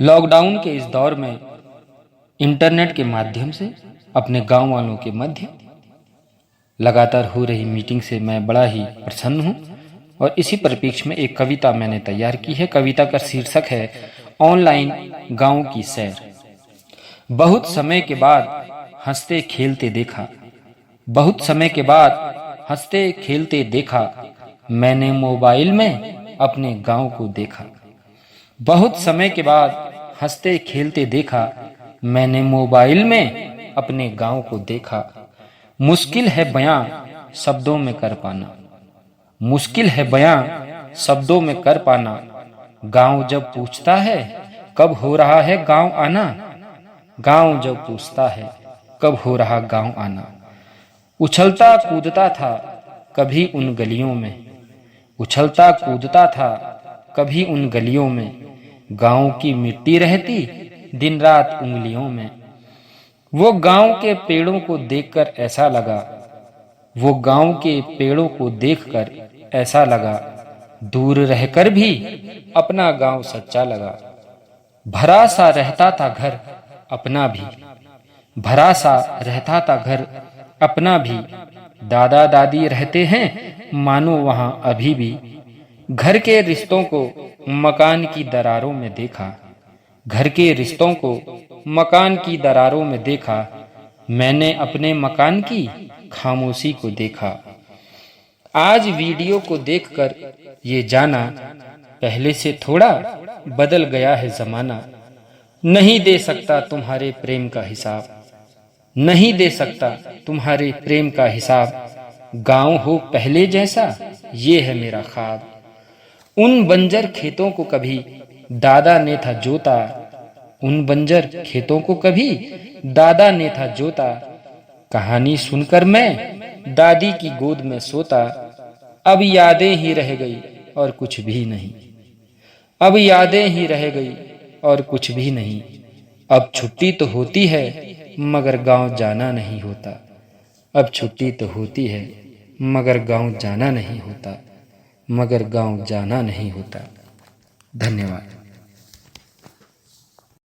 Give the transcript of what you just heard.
Lockdown के इस दौर में इंटरनेट के माध्यम से अपने गांव वालों के मध्य लगातार हो रही मीटिंग से मैं बड़ा ही प्रसन्न हूं और इसी परिप्रेक्ष्य में एक कविता मैंने तैयार की है। कविता का शीर्षक है ऑनलाइन गांव की सैर। बहुत समय के बाद हंसते खेलते देखा, बहुत समय के बाद हंसते खेलते देखा, मैंने मोबाइल में अपने गांव को देखा। बहुत समय के बाद हंसते खेलते देखा, मैंने मोबाइल में अपने गांव को देखा। मुश्किल है बयां शब्दों में कर पाना, मुश्किल है बयां शब्दों में कर पाना। गांव जब पूछता है कब हो रहा है गांव आना, गांव जब पूछता है कब हो रहा गांव आना। उछलता कूदता था कभी उन गलियों में, उछलता कूदता था कभी उन गलियों में। गांव की मिट्टी रहती दिन रात उंगलियों में। वो गांव के पेड़ों को देखकर ऐसा लगा, वो गांव के पेड़ों को देखकर ऐसा लगा, दूर रहकर भी अपना गांव सच्चा लगा। भरा सा रहता था घर अपना भी, भरा सा रहता था घर अपना भी। दादा दादी रहते हैं मानो वहां अभी भी। घर के रिश्तों को मकान की दरारों में देखा, घर के रिश्तों को मकान की दरारों में देखा। मैंने अपने मकान की खामोशी को देखा। आज वीडियो को देखकर ये जाना, पहले से थोड़ा बदल गया है जमाना। नहीं दे सकता तुम्हारे प्रेम का हिसाब, नहीं दे सकता तुम्हारे प्रेम का हिसाब। गांव हो पहले जैसा ये है मेरा ख्वाब। उन बंजर खेतों को कभी दादा ने था जोता, उन बंजर खेतों को कभी दादा ने था जोता। कहानी सुनकर मैं दादी की गोद में सोता। अब यादें ही रह गई और कुछ भी नहीं, अब यादें ही रह गई और कुछ भी नहीं। अब छुट्टी तो होती है मगर गांव जाना नहीं होता, अब छुट्टी तो होती है मगर गांव जाना नहीं होता, मगर गांव जाना नहीं होता। धन्यवाद।